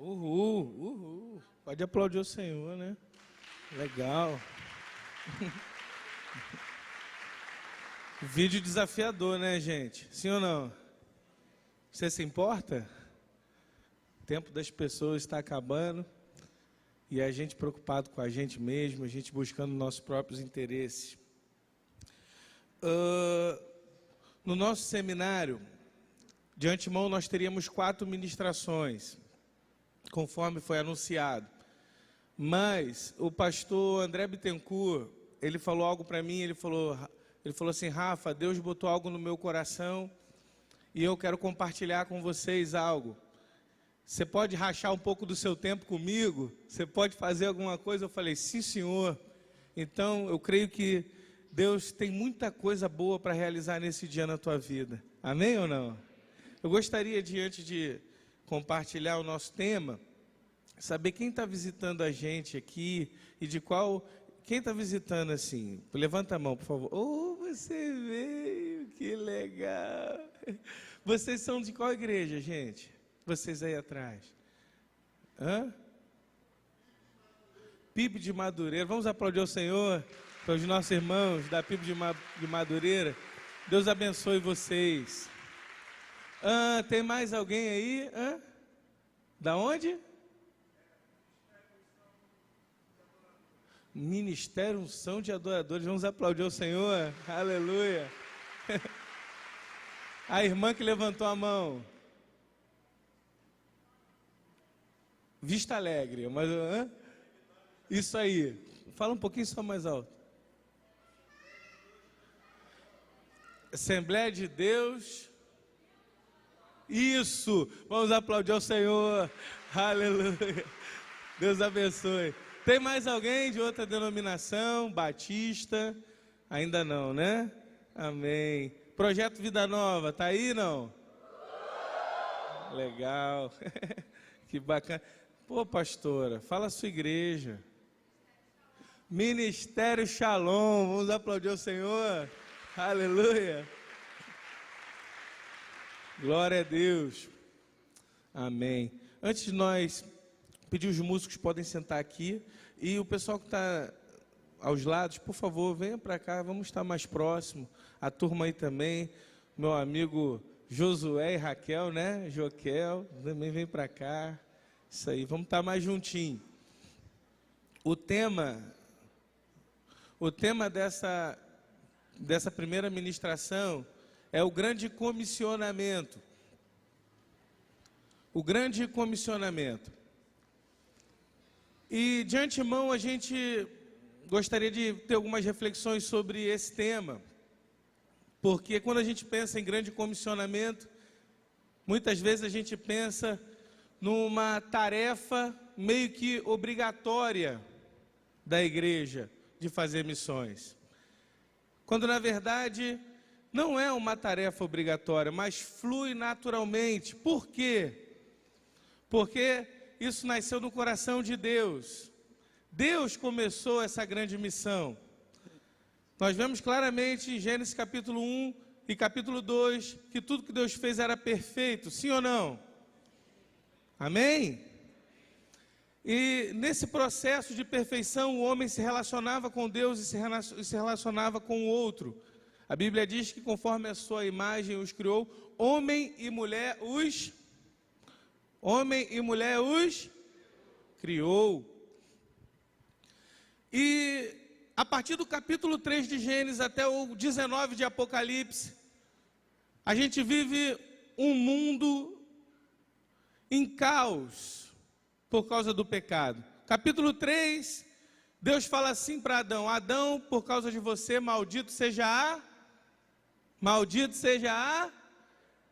Uhul, uhul. Pode aplaudir o Senhor, né? Legal. Vídeo desafiador, né, gente? Sim ou não? Você se importa? O tempo das pessoas está acabando e a gente preocupado com a gente mesmo, a gente buscando nossos próprios interesses. No nosso seminário, de antemão, nós teríamos 4 ministrações, conforme foi anunciado. Mas o pastor André Bittencourt, ele falou algo para mim, ele falou assim: Rafa, Deus botou algo no meu coração e eu quero compartilhar com vocês algo. Você pode rachar um pouco do seu tempo comigo? Você pode fazer alguma coisa? Eu falei, sim, senhor. Então, eu creio que Deus tem muita coisa boa para realizar nesse dia na tua vida. Amém ou não? Eu gostaria, diante de compartilhar o nosso tema, saber quem está visitando a gente aqui e de qual... Quem está visitando assim? Levanta a mão, por favor. Oh, você veio, que legal. Vocês são de qual igreja, gente? Vocês aí atrás. Hã? PIB de Madureira. Vamos aplaudir ao Senhor, para os nossos irmãos da PIB de Madureira. Deus abençoe vocês. Tem mais alguém aí? Da onde? Ministério Unção de Adoradores. Vamos aplaudir ao Senhor. Aleluia. A irmã que levantou a mão. Vista Alegre. Mas, isso aí. Fala um pouquinho só mais alto. Assembleia de Deus. Isso. Vamos aplaudir ao Senhor. Aleluia. Deus abençoe. Tem mais alguém de outra denominação? Batista? Ainda não, né? Amém. Projeto Vida Nova, tá aí, não? Legal. Que bacana. Pô, pastora, fala a sua igreja. Ministério Shalom. Vamos aplaudir o Senhor. Aleluia. Glória a Deus. Amém. Antes de nós pedir, os músicos podem sentar aqui. E o pessoal que está aos lados, por favor, venha para cá, vamos estar mais próximo. A turma aí também, meu amigo Josué e Raquel, né? Joquel, também vem para cá. Isso aí, vamos estar mais juntinho. O tema dessa primeira ministração é o grande comissionamento. O grande comissionamento. E de antemão a gente gostaria de ter algumas reflexões sobre esse tema, porque quando a gente pensa em grande comissionamento, muitas vezes a gente pensa numa tarefa meio que obrigatória da igreja de fazer missões, quando na verdade não é uma tarefa obrigatória, mas flui naturalmente. Por quê? Porque isso nasceu no coração de Deus. Deus começou essa grande missão. Nós vemos claramente em Gênesis capítulo 1 e capítulo 2 que tudo que Deus fez era perfeito, sim ou não? Amém? E nesse processo de perfeição, o homem se relacionava com Deus e se relacionava com o outro. A Bíblia diz que conforme a sua imagem os criou, homem e mulher os criou. E a partir do capítulo 3 de Gênesis até o 19 de Apocalipse, a gente vive um mundo em caos por causa do pecado. Capítulo 3, Deus fala assim para Adão: Adão, por causa de você, maldito seja a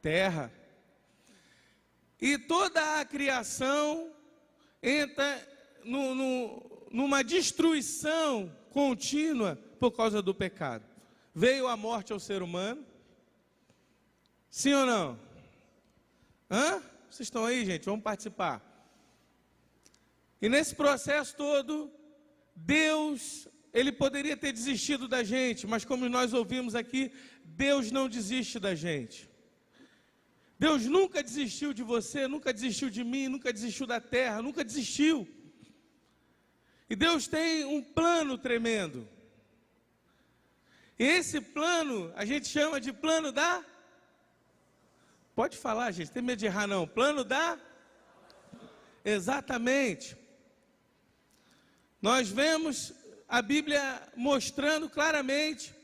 terra. E toda a criação entra numa destruição contínua por causa do pecado. Veio a morte ao ser humano. Sim ou não? Vocês estão aí, gente? Vamos participar. E nesse processo todo, Deus, Ele poderia ter desistido da gente, mas como nós ouvimos aqui, Deus não desiste da gente. Deus nunca desistiu de você, nunca desistiu de mim, nunca desistiu da terra, nunca desistiu. E Deus tem um plano tremendo. E esse plano, a gente chama de plano da... Pode falar, gente, tem medo de errar não. Plano da... Exatamente. Nós vemos a Bíblia mostrando claramente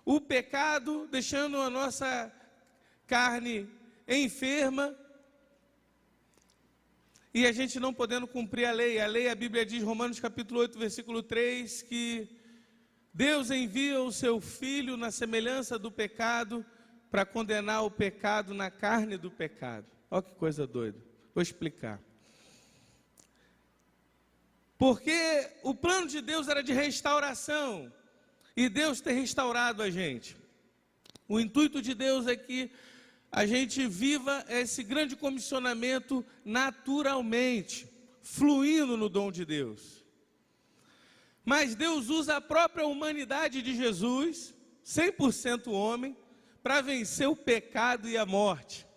o pecado, deixando a nossa carne enferma, e a gente não podendo cumprir a lei. A Bíblia diz, Romanos capítulo 8, versículo 3, que Deus envia o seu Filho na semelhança do pecado, para condenar o pecado na carne do pecado. Olha que coisa doida, vou explicar. Porque o plano de Deus era de restauração, e Deus tem restaurado a gente. O intuito de Deus é que a gente viva esse grande comissionamento naturalmente, fluindo no dom de Deus. Mas Deus usa a própria humanidade de Jesus, 100% homem, para vencer o pecado e a morte.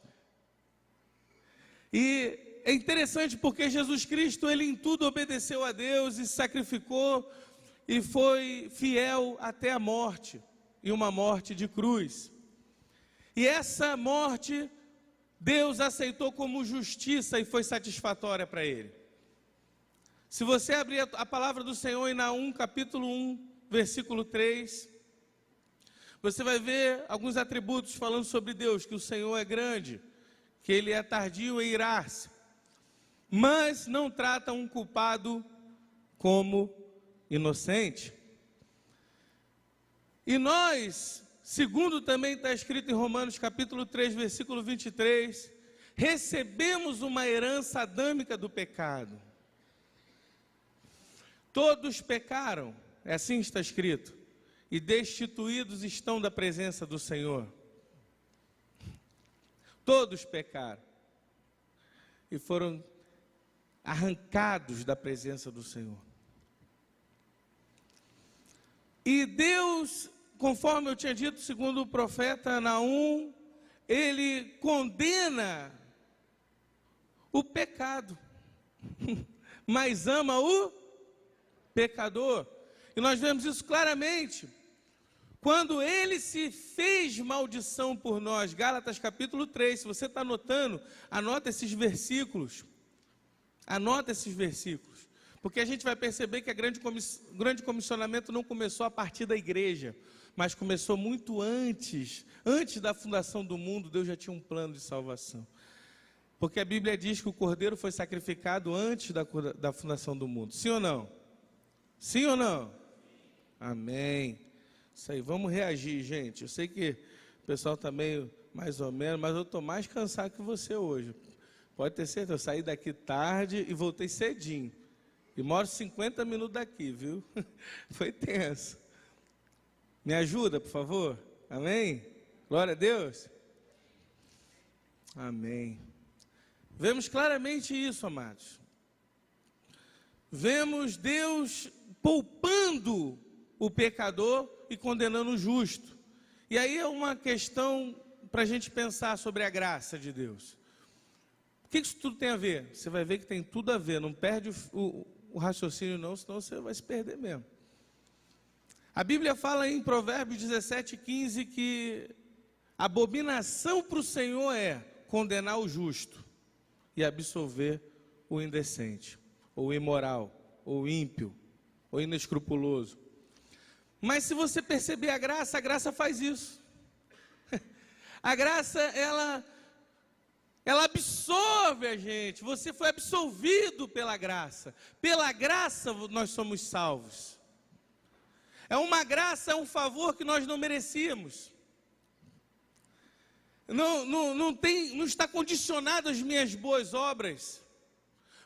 E é interessante porque Jesus Cristo, ele em tudo obedeceu a Deus e se sacrificou e foi fiel até a morte, e uma morte de cruz. E essa morte, Deus aceitou como justiça e foi satisfatória para ele. Se você abrir a palavra do Senhor em Naum, capítulo 1, versículo 3, você vai ver alguns atributos falando sobre Deus, que o Senhor é grande, que Ele é tardio em irar-se, mas não trata um culpado como inocente. E nós, segundo também está escrito em Romanos capítulo 3, versículo 23, recebemos uma herança adâmica do pecado. Todos pecaram, é assim está escrito, e destituídos estão da presença do Senhor. Todos pecaram e foram arrancados da presença do Senhor. E Deus, conforme eu tinha dito, segundo o profeta Naum, ele condena o pecado, mas ama o pecador. E nós vemos isso claramente quando ele se fez maldição por nós. Gálatas capítulo 3, se você está anotando, anota esses versículos. Anota esses versículos. Porque a gente vai perceber que o grande comissionamento não começou a partir da igreja, mas começou muito antes da fundação do mundo. Deus já tinha um plano de salvação. Porque a Bíblia diz que o Cordeiro foi sacrificado antes da fundação do mundo. Sim ou não? Sim ou não? Amém. Isso aí, vamos reagir, gente. Eu sei que o pessoal está meio mais ou menos, mas eu estou mais cansado que você hoje. Pode ter certeza, eu saí daqui tarde e voltei cedinho. E moro 50 minutos daqui, viu? Foi tenso. Me ajuda, por favor? Amém? Glória a Deus. Amém. Vemos claramente isso, amados. Vemos Deus poupando o pecador e condenando o justo. E aí é uma questão para a gente pensar sobre a graça de Deus. O que isso tudo tem a ver? Você vai ver que tem tudo a ver. Não perde o raciocínio não, senão você vai se perder mesmo. A Bíblia fala em Provérbios 17:15 que abominação para o Senhor é condenar o justo e absolver o indecente, ou imoral, ou ímpio, ou inescrupuloso. Mas se você perceber a graça faz isso. A graça, ela absorve a gente. Você foi absolvido pela graça. Pela graça nós somos salvos. É uma graça, é um favor que nós não merecíamos. Não está condicionado às minhas boas obras.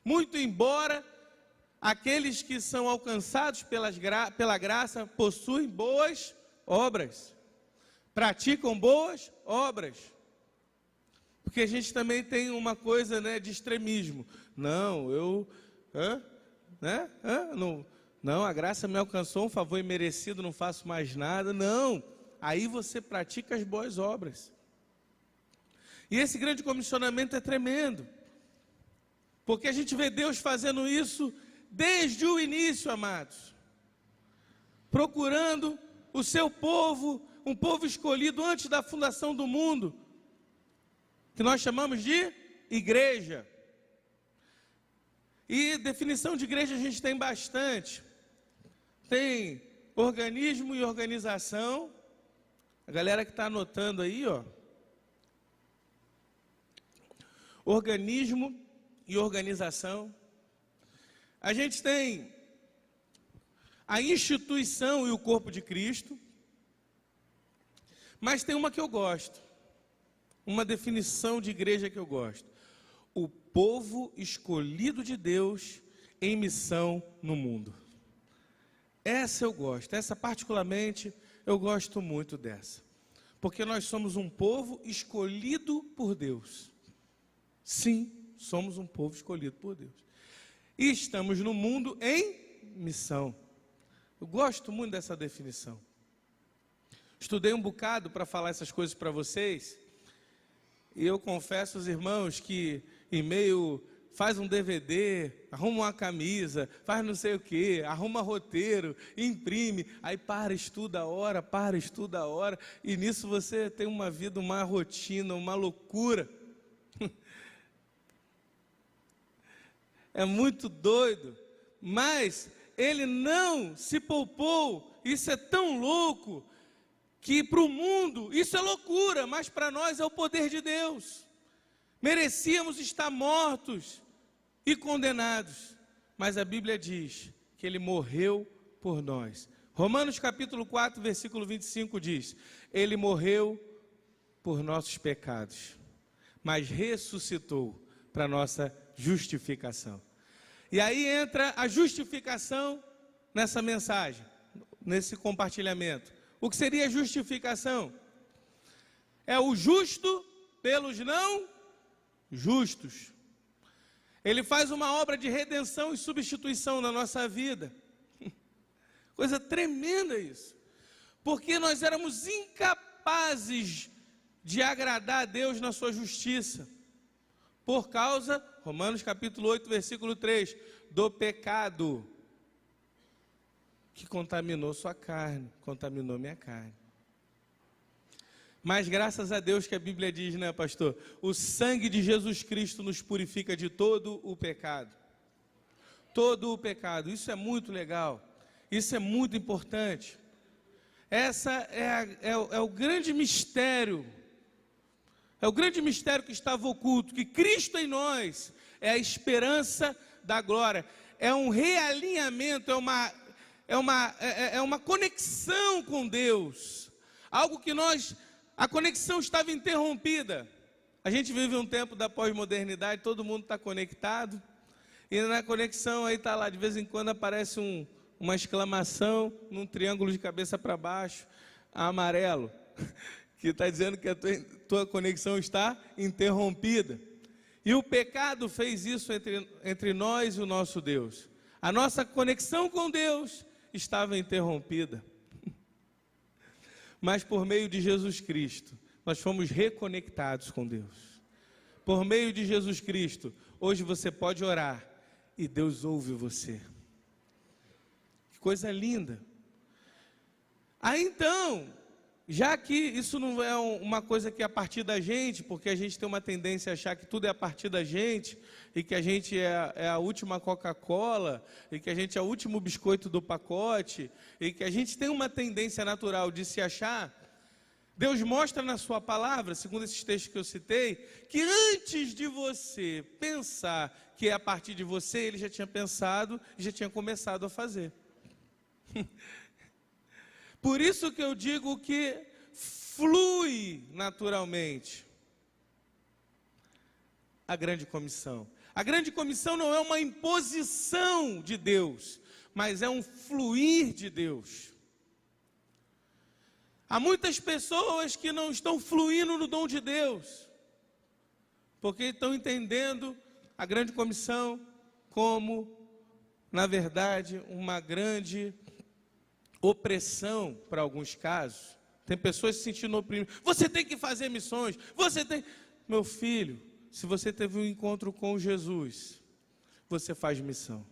Muito embora aqueles que são alcançados pela graça possuem boas obras, praticam boas obras. Porque a gente também tem uma coisa, né, de extremismo. Não, não, a graça me alcançou, um favor imerecido, não faço mais nada. Não, aí você pratica as boas obras. E esse grande comissionamento é tremendo, porque a gente vê Deus fazendo isso desde o início, amados, procurando o seu povo, um povo escolhido antes da fundação do mundo, que nós chamamos de igreja. E definição de igreja a gente tem bastante. Tem organismo e organização. A galera que está anotando aí, ó. Organismo e organização. A gente tem a instituição e o corpo de Cristo. Mas tem uma que eu gosto. Uma definição de igreja que eu gosto. O povo escolhido de Deus em missão no mundo. Essa eu gosto, essa particularmente eu gosto muito dessa. Porque nós somos um povo escolhido por Deus. Sim, somos um povo escolhido por Deus. E estamos no mundo em missão. Eu gosto muito dessa definição. Estudei um bocado para falar essas coisas para vocês. E eu confesso aos irmãos que em meio, faz um DVD, arruma uma camisa, faz não sei o que, arruma roteiro, imprime, aí estuda a hora, e nisso você tem uma vida, uma rotina, uma loucura. É muito doido, mas ele não se poupou. Isso é tão louco, que para o mundo isso é loucura, mas para nós é o poder de Deus. Merecíamos estar mortos e condenados, mas a Bíblia diz que ele morreu por nós. Romanos capítulo 4, versículo 25 diz: ele morreu por nossos pecados, mas ressuscitou para nossa justificação. E aí entra a justificação nessa mensagem, nesse compartilhamento. O que seria justificação? É o justo pelos não justos. Ele faz uma obra de redenção e substituição na nossa vida. Coisa tremenda isso. Porque nós éramos incapazes de agradar a Deus na sua justiça. Por causa, Romanos capítulo 8, versículo 3, do pecado que contaminou sua carne, contaminou minha carne. Mas graças a Deus que a Bíblia diz, né, pastor? O sangue de Jesus Cristo nos purifica de todo o pecado. Todo o pecado. Isso é muito legal. Isso é muito importante. Essa é o grande mistério. É o grande mistério que estava oculto. Que Cristo em nós é a esperança da glória. É um realinhamento, é uma conexão com Deus. Algo que a conexão estava interrompida. A gente vive um tempo da pós-modernidade, todo mundo está conectado. E na conexão aí está lá, de vez em quando aparece uma exclamação num triângulo de cabeça para baixo, amarelo, que está dizendo que a tua conexão está interrompida. E o pecado fez isso entre nós e o nosso Deus. A nossa conexão com Deus estava interrompida. Mas por meio de Jesus Cristo, nós fomos reconectados com Deus. Por meio de Jesus Cristo, hoje você pode orar e Deus ouve você. Que coisa linda. Aí então, já que isso não é uma coisa que é a partir da gente, porque a gente tem uma tendência a achar que tudo é a partir da gente, e que a gente é a última Coca-Cola, e que a gente é o último biscoito do pacote, e que a gente tem uma tendência natural de se achar, Deus mostra na sua palavra, segundo esses textos que eu citei, que antes de você pensar que é a partir de você, Ele já tinha pensado e já tinha começado a fazer. Por isso que eu digo que flui naturalmente a grande comissão. A grande comissão não é uma imposição de Deus, mas é um fluir de Deus. Há muitas pessoas que não estão fluindo no dom de Deus, porque estão entendendo a grande comissão como, na verdade, uma grande opressão para alguns casos. Tem pessoas se sentindo oprimidas. Você tem que fazer missões, você tem... meu filho, se você teve um encontro com Jesus, você faz missão.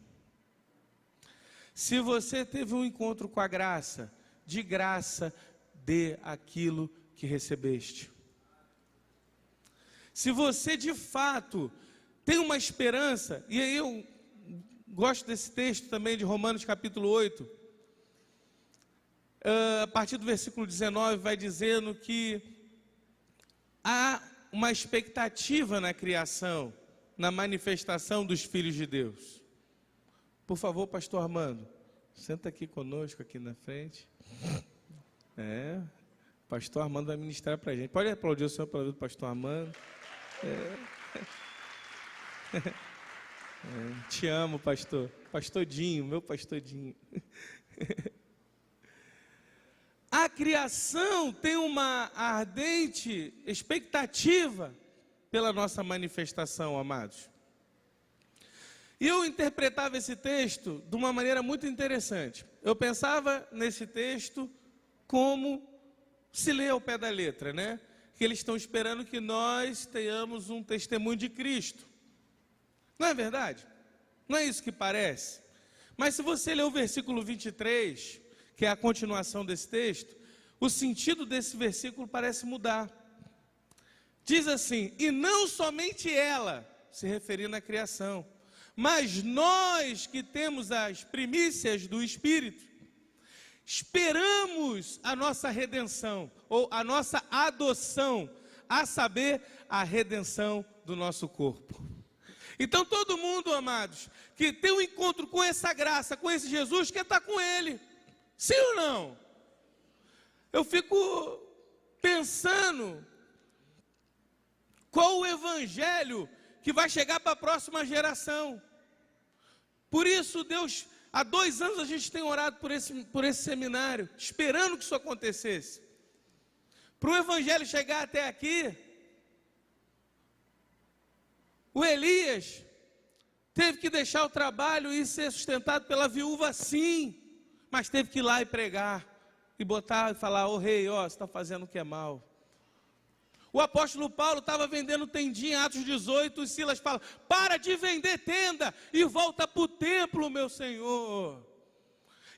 Se você teve um encontro com a graça, de graça, dê aquilo que recebeste. Se você de fato tem uma esperança, e aí eu gosto desse texto também de Romanos capítulo 8, a partir do versículo 19 vai dizendo que há uma expectativa na criação, na manifestação dos filhos de Deus. Por favor, pastor Armando, senta aqui conosco, aqui na frente. Pastor Armando vai ministrar para a gente. Pode aplaudir o senhor pela vida do pastor Armando. Te amo, pastor. Pastor Dinho, meu pastor Dinho. A criação tem uma ardente expectativa pela nossa manifestação, amados. E eu interpretava esse texto de uma maneira muito interessante. Eu pensava nesse texto como se lê ao pé da letra, né? Que eles estão esperando que nós tenhamos um testemunho de Cristo. Não é verdade? Não é isso que parece? Mas se você ler o versículo 23, que é a continuação desse texto, o sentido desse versículo parece mudar. Diz assim: e não somente ela, se referindo à criação, mas nós que temos as primícias do Espírito, esperamos a nossa redenção, ou a nossa adoção, a saber, a redenção do nosso corpo. Então todo mundo, amados, que tem um encontro com essa graça, com esse Jesus, quer estar com Ele. Sim ou não? Eu fico pensando qual o evangelho que vai chegar para a próxima geração. Por isso, Deus, há 2 anos a gente tem orado por esse seminário, esperando que isso acontecesse. Para o evangelho chegar até aqui, o Elias teve que deixar o trabalho e ser sustentado pela viúva, sim, mas teve que ir lá e pregar, e botar e falar: ô rei, ó, você está fazendo o que é mal. O apóstolo Paulo estava vendendo tendinha, Atos 18, e Silas fala: para de vender tenda e volta para o templo, meu Senhor,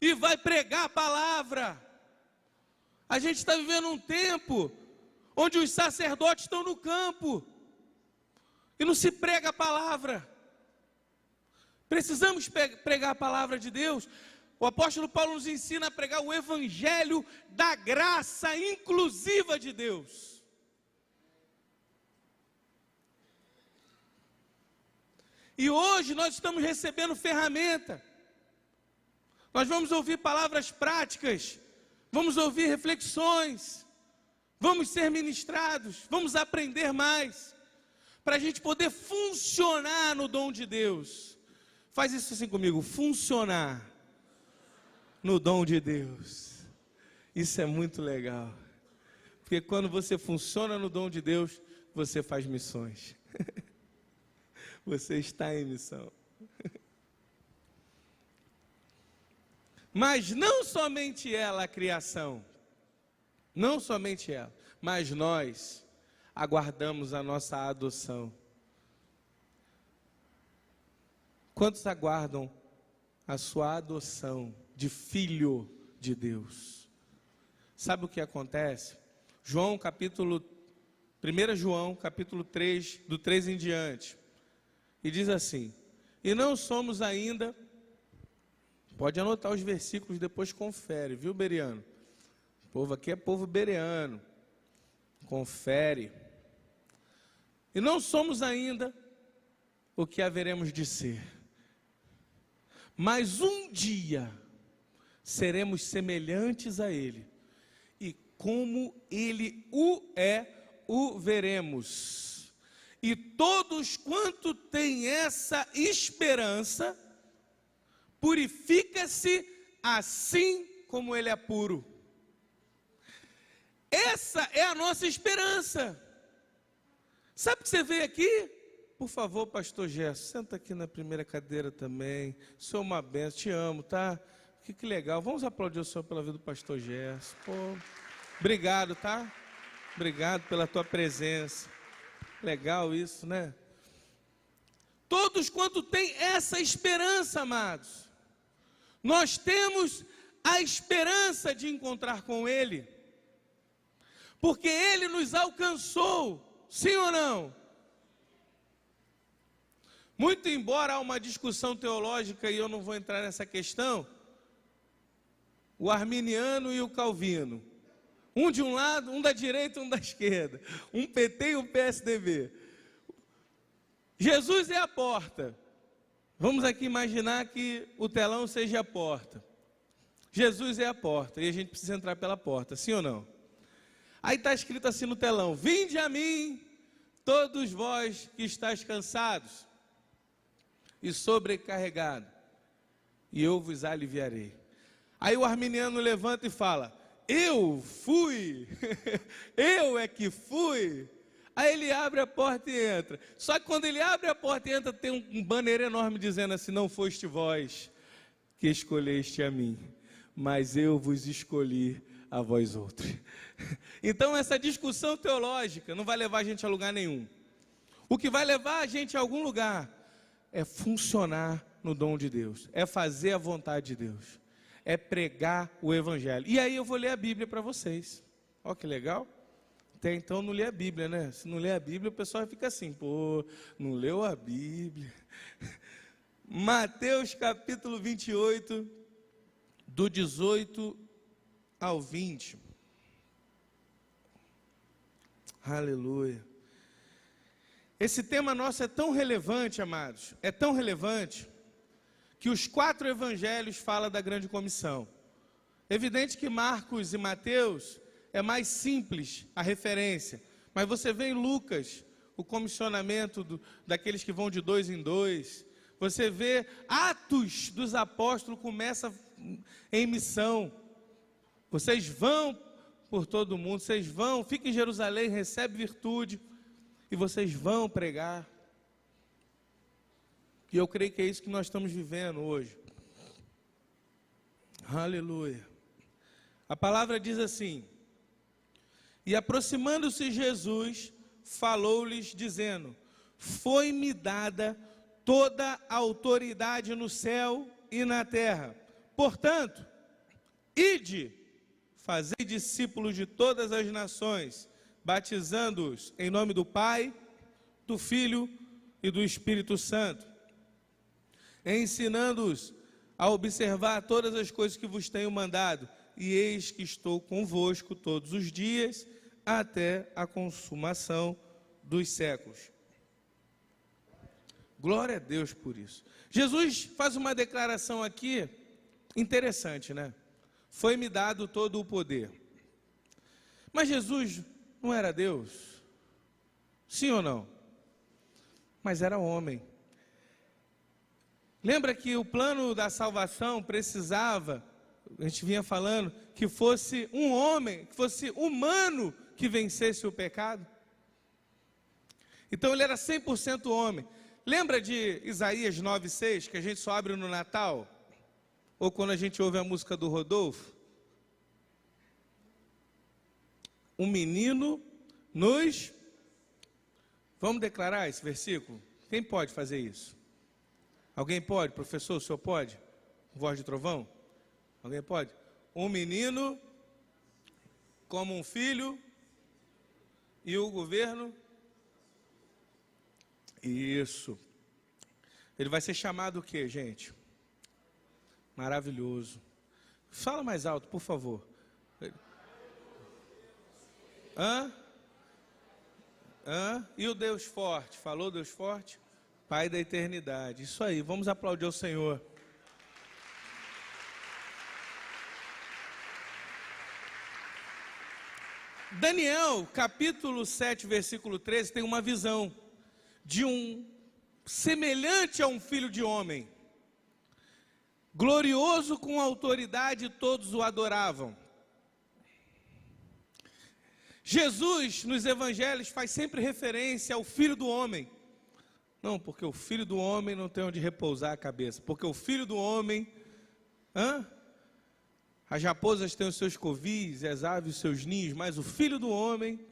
e vai pregar a palavra. A gente está vivendo um tempo onde os sacerdotes estão no campo e não se prega a palavra. Precisamos pregar a palavra de Deus. O apóstolo Paulo nos ensina a pregar o evangelho da graça inclusiva de Deus. E hoje nós estamos recebendo ferramenta. Nós vamos ouvir palavras práticas, vamos ouvir reflexões, vamos ser ministrados, vamos aprender mais, para a gente poder funcionar no dom de Deus. Faz isso assim comigo: funcionar no dom de Deus. Isso é muito legal, porque quando você funciona no dom de Deus, você faz missões. Você está em missão. Mas não somente ela, a criação, não somente ela, mas nós aguardamos a nossa adoção. Quantos aguardam a sua adoção de filho de Deus? Sabe o que acontece? 1 João capítulo 3, do 3 em diante, e diz assim: e não somos ainda, pode anotar os versículos, depois confere, viu, Bereano? O povo aqui é povo bereano, confere. E não somos ainda o que haveremos de ser, mas um dia seremos semelhantes a Ele, e como Ele o veremos. E todos quanto têm essa esperança, purifica-se assim como Ele é puro. Essa é a nossa esperança. Sabe que você veio aqui? Por favor, pastor Gerson, senta aqui na primeira cadeira também. O senhor é uma benção, te amo, tá? Que legal. Vamos aplaudir o senhor pela vida do pastor Gerson. Pô, obrigado, tá? Obrigado pela tua presença. Legal isso, né? Todos quanto têm essa esperança, amados. Nós temos a esperança de encontrar com Ele. Porque Ele nos alcançou, sim ou não? Muito embora há uma discussão teológica, e eu não vou entrar nessa questão, o arminiano e o calvino, um de um lado, um da direita, um da esquerda, um PT e um PSDB. Jesus é a porta. Vamos aqui imaginar que o telão seja a porta. Jesus é a porta, e a gente precisa entrar pela porta, sim ou não? Aí está escrito assim no telão: vinde a mim, todos vós que estáis cansados e sobrecarregado, e eu vos aliviarei. Aí o arminiano levanta e fala: eu fui, eu é que fui. Aí ele abre a porta e entra. Só que quando ele abre a porta e entra, tem um banner enorme dizendo assim: não foste vós que escolheste a mim, mas eu vos escolhi a vós outros. Então essa discussão teológica não vai levar a gente a lugar nenhum. O que vai levar a gente a algum lugar é funcionar no dom de Deus, é fazer a vontade de Deus, é pregar o Evangelho. E aí eu vou ler a Bíblia para vocês. Olha que legal. Até então não lê a Bíblia, né? Se não lê a Bíblia, o pessoal fica assim: pô, não leu a Bíblia. Mateus capítulo 28, do 18 ao 20. Aleluia. Esse tema nosso é tão relevante, amados, é tão relevante, que os 4 evangelhos falam da grande comissão. Evidente que Marcos e Mateus é mais simples a referência, mas você vê em Lucas o comissionamento daqueles que vão de 2 em 2, você vê Atos dos Apóstolos começa em missão. Vocês vão por todo mundo, vocês vão, fiquem em Jerusalém, recebe virtude, e vocês vão pregar. E eu creio que é isso que nós estamos vivendo hoje. Aleluia. A palavra diz assim: e aproximando-se Jesus, falou-lhes dizendo: foi-me dada toda a autoridade no céu e na terra. Portanto, ide, fazei discípulos de todas as nações, batizando-os em nome do Pai, do Filho e do Espírito Santo, ensinando-os a observar todas as coisas que vos tenho mandado, e eis que estou convosco todos os dias, até a consumação dos séculos. Glória a Deus por isso. Jesus faz uma declaração aqui interessante, né? Foi-me dado todo o poder. Mas Jesus não era Deus? Sim ou não? Mas era homem. Lembra que o plano da salvação precisava, a gente vinha falando, que fosse um homem, que fosse humano que vencesse o pecado? Então ele era 100% homem. Lembra de Isaías 9,6, que a gente só abre no Natal? Ou quando a gente ouve a música do Rodolfo? Um menino nos... Vamos declarar esse versículo? Quem pode fazer isso? Alguém pode? Professor, o senhor pode? Voz de trovão? Alguém pode? Um menino como um filho e o governo... Isso. Ele vai ser chamado o quê, gente? Maravilhoso. Fala mais alto, por favor. E o Deus forte? Falou Deus forte? Pai da eternidade. Isso aí, vamos aplaudir o Senhor. Daniel, capítulo 7, versículo 13, tem uma visão de um semelhante a um filho de homem, glorioso com autoridade, todos o adoravam. Jesus, nos evangelhos, faz sempre referência ao filho do homem. Não, porque o filho do homem não tem onde repousar a cabeça, porque o filho do homem, as raposas têm os seus covis, as aves os seus ninhos, mas o filho do homem,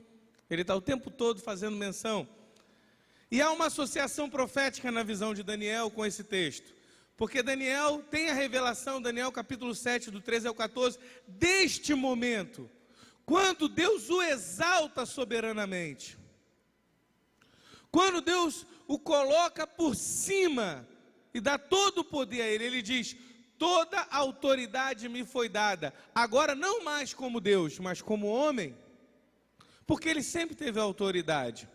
ele está o tempo todo fazendo menção E há uma associação profética na visão de Daniel com esse texto. Porque Daniel tem a revelação, Daniel capítulo 7, do 13 ao 14, deste momento, quando Deus o exalta soberanamente. Quando Deus o coloca por cima e dá todo o poder a ele, ele diz: toda a autoridade me foi dada, agora não mais como Deus, mas como homem, porque ele sempre teve autoridade.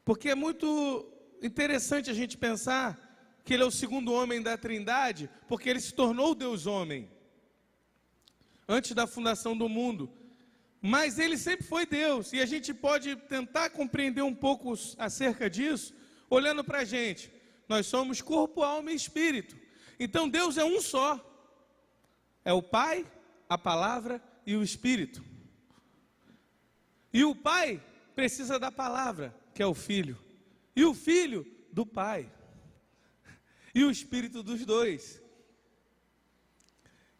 Porque é muito interessante a gente pensar que ele é o segundo homem da Trindade, porque ele se tornou Deus homem, antes da fundação do mundo, mas ele sempre foi Deus, e a gente pode tentar compreender um pouco acerca disso, olhando para a gente. Nós somos corpo, alma e espírito, então Deus é um só, é o Pai, a Palavra e o Espírito, e o Pai precisa da Palavra, que é o Filho, e o Filho do Pai, e o Espírito dos dois.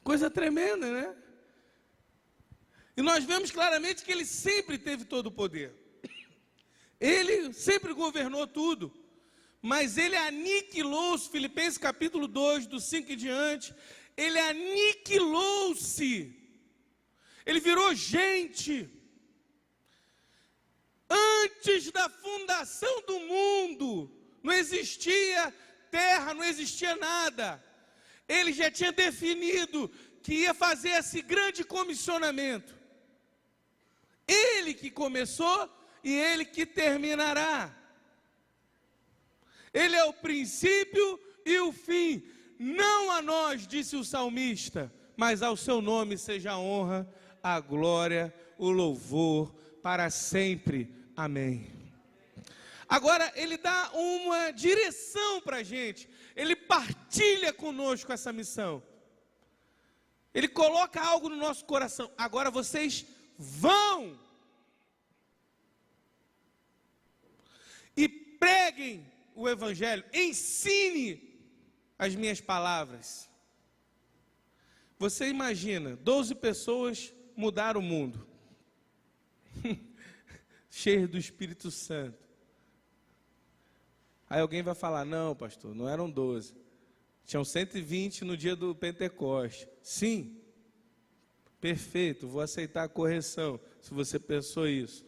Coisa tremenda, né? E nós vemos claramente que ele sempre teve todo o poder. Ele sempre governou tudo. Mas ele aniquilou, os Filipenses capítulo 2, do 5 em diante, ele aniquilou-se. Ele virou gente. Antes da fundação do mundo, não existia terra, não existia nada. Ele já tinha definido que ia fazer esse grande comissionamento. Ele que começou e ele que terminará. Ele é o princípio e o fim. Não a nós, disse o salmista, mas ao seu nome seja a honra, a glória, o louvor para sempre. Amém. Agora, ele dá uma direção para a gente, ele partilha conosco essa missão, ele coloca algo no nosso coração. Agora vocês vão e preguem o Evangelho, ensine as minhas palavras. Você imagina, 12 pessoas mudaram o mundo, cheias do Espírito Santo. Aí alguém vai falar: não, pastor, não eram 12. Tinham 120 no dia do Pentecoste. Sim, perfeito, vou aceitar a correção, se você pensou isso.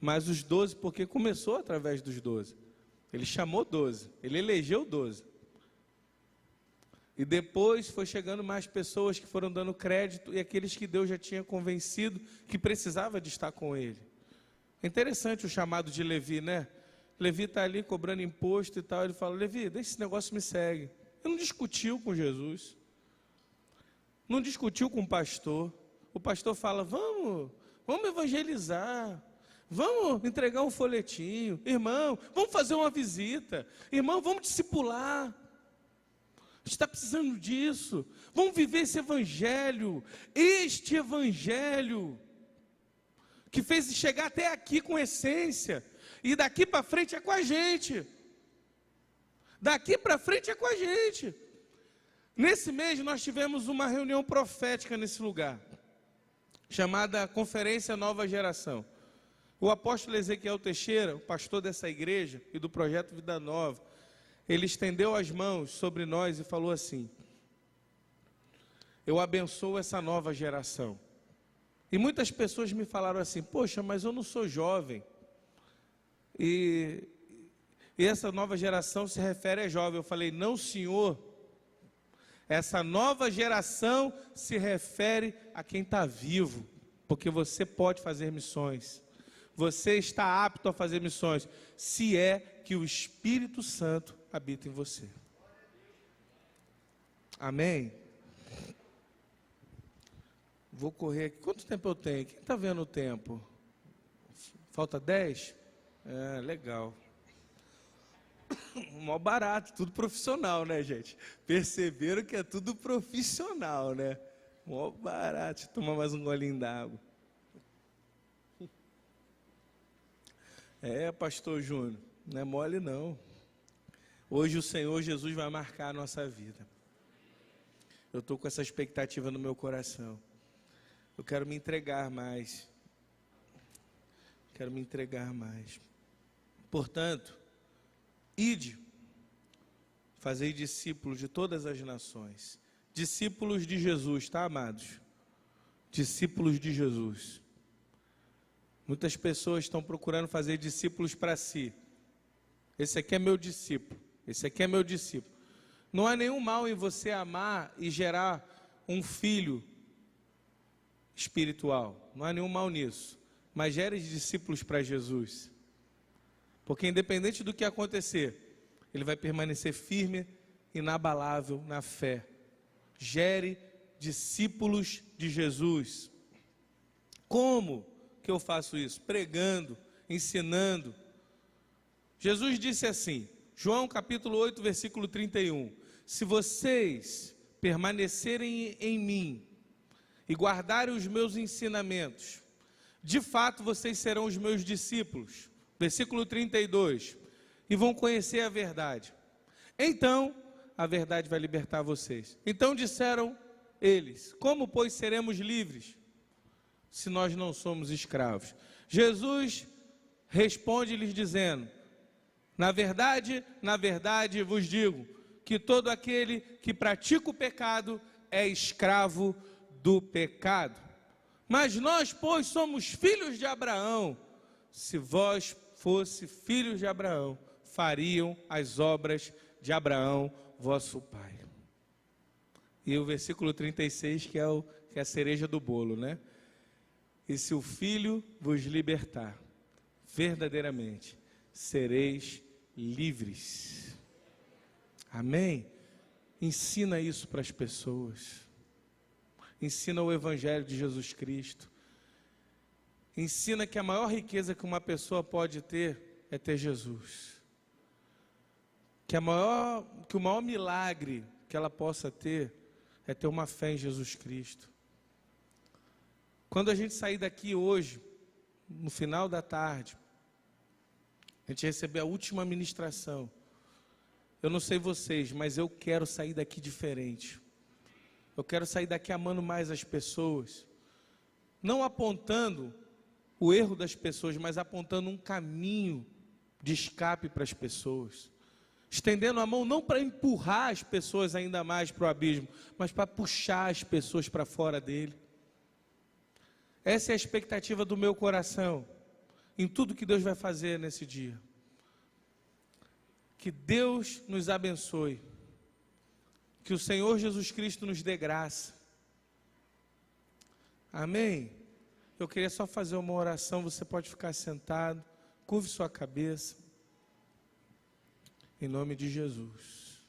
Mas os 12, porque começou através dos 12. Ele chamou 12, ele elegeu 12. E depois foi chegando mais pessoas que foram dando crédito, e aqueles que Deus já tinha convencido que precisava de estar com ele. É interessante o chamado de Levi, né? Levi está ali cobrando imposto e tal, ele fala: Levi, deixa esse negócio, me segue. Ele não discutiu com Jesus, não discutiu com o pastor. O pastor fala: vamos evangelizar, vamos entregar um folhetinho, irmão, vamos fazer uma visita, irmão, vamos discipular, a gente está precisando disso, vamos viver esse evangelho, este evangelho, que fez chegar até aqui com essência. E daqui para frente é com a gente. Daqui para frente é com a gente. Nesse mês nós tivemos uma reunião profética nesse lugar, chamada Conferência Nova Geração. O apóstolo Ezequiel Teixeira, o pastor dessa igreja e do projeto Vida Nova, ele estendeu as mãos sobre nós e falou assim: eu abençoo essa nova geração. E muitas pessoas me falaram assim: poxa, mas eu não sou jovem. E essa nova geração se refere a jovem. Eu falei: não, senhor. Essa nova geração se refere a quem está vivo, porque você pode fazer missões. Você está apto a fazer missões, se é que o Espírito Santo habita em você. Amém? Vou correr aqui. Quanto tempo eu tenho? Quem está vendo o tempo? Falta 10? É, legal. Mó barato, tudo profissional, né, gente? Perceberam que é tudo profissional, né? Mó barato. Deixa eu tomar mais um golinho d'água. É, pastor Júnior, não é mole não. Hoje o Senhor Jesus vai marcar a nossa vida. Eu estou com essa expectativa no meu coração. Eu quero me entregar mais. Quero me entregar mais. Portanto, ide, fazei discípulos de todas as nações. Discípulos de Jesus, tá, amados? Discípulos de Jesus. Muitas pessoas estão procurando fazer discípulos para si. Esse aqui é meu discípulo. Esse aqui é meu discípulo. Não há nenhum mal em você amar e gerar um filho espiritual. Não há nenhum mal nisso. Mas gere discípulos para Jesus. Porque independente do que acontecer, ele vai permanecer firme, inabalável na fé. Gere discípulos de Jesus. Como que eu faço isso? Pregando, ensinando. Jesus disse assim, João capítulo 8, versículo 31, se vocês permanecerem em mim e guardarem os meus ensinamentos, de fato vocês serão os meus discípulos. Versículo 32, e vão conhecer a verdade. Então, a verdade vai libertar vocês. Então disseram eles, como pois seremos livres, se nós não somos escravos? Jesus responde-lhes dizendo, na verdade vos digo, que todo aquele que pratica o pecado é escravo do pecado. Mas nós, pois, somos filhos de Abraão. Se vós fosse filhos de Abraão, fariam as obras de Abraão, vosso pai. E o versículo 36, que é a cereja do bolo, né? E se o Filho vos libertar, verdadeiramente sereis livres. Amém? Ensina isso para as pessoas. Ensina o Evangelho de Jesus Cristo. Ensina que a maior riqueza que uma pessoa pode ter é ter Jesus. Que o maior milagre que ela possa ter é ter uma fé em Jesus Cristo. Quando a gente sair daqui hoje, no final da tarde, a gente receber a última ministração. Eu não sei vocês, mas eu quero sair daqui diferente. Eu quero sair daqui amando mais as pessoas. Não apontando o erro das pessoas, mas apontando um caminho de escape para as pessoas. Estendendo a mão não para empurrar as pessoas ainda mais para o abismo, mas para puxar as pessoas para fora dele. Essa é a expectativa do meu coração, em tudo que Deus vai fazer nesse dia. Que Deus nos abençoe. Que o Senhor Jesus Cristo nos dê graça. Amém? Eu queria só fazer uma oração, você pode ficar sentado, curve sua cabeça. Em nome de Jesus.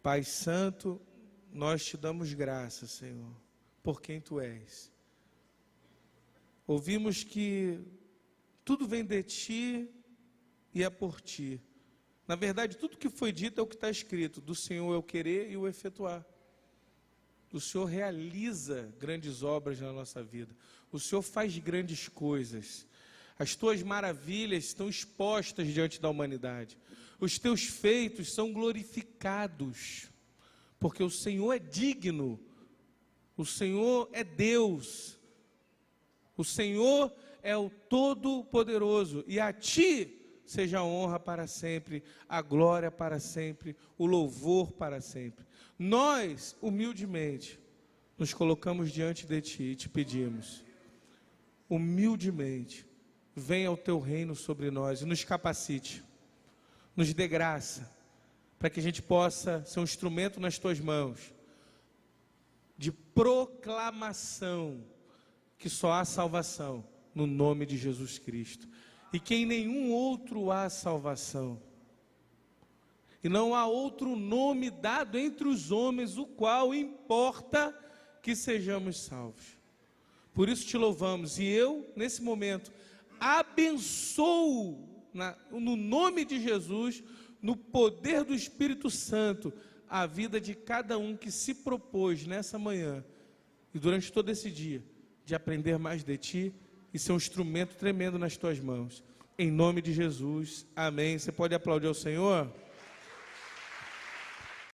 Pai Santo, nós te damos graça, Senhor, por quem Tu és. Ouvimos que tudo vem de Ti e é por Ti. Na verdade, tudo que foi dito é o que está escrito. Do Senhor é o querer e o efetuar. O Senhor realiza grandes obras na nossa vida. O Senhor faz grandes coisas. As Tuas maravilhas estão expostas diante da humanidade. Os Teus feitos são glorificados. Porque o Senhor é digno. O Senhor é Deus. O Senhor é o Todo-Poderoso. E a Ti seja a honra para sempre, a glória para sempre, o louvor para sempre. Nós, humildemente, nos colocamos diante de Ti e te pedimos, humildemente, venha o Teu reino sobre nós e nos capacite, nos dê graça, para que a gente possa ser um instrumento nas Tuas mãos, de proclamação, que só há salvação no nome de Jesus Cristo. E que em nenhum outro há salvação. E não há outro nome dado entre os homens, o qual importa que sejamos salvos. Por isso te louvamos. E eu, nesse momento, abençoo, no nome de Jesus, no poder do Espírito Santo, a vida de cada um que se propôs nessa manhã, e durante todo esse dia, de aprender mais de Ti, e ser um instrumento tremendo nas Tuas mãos. Em nome de Jesus, amém. Você pode aplaudir ao Senhor?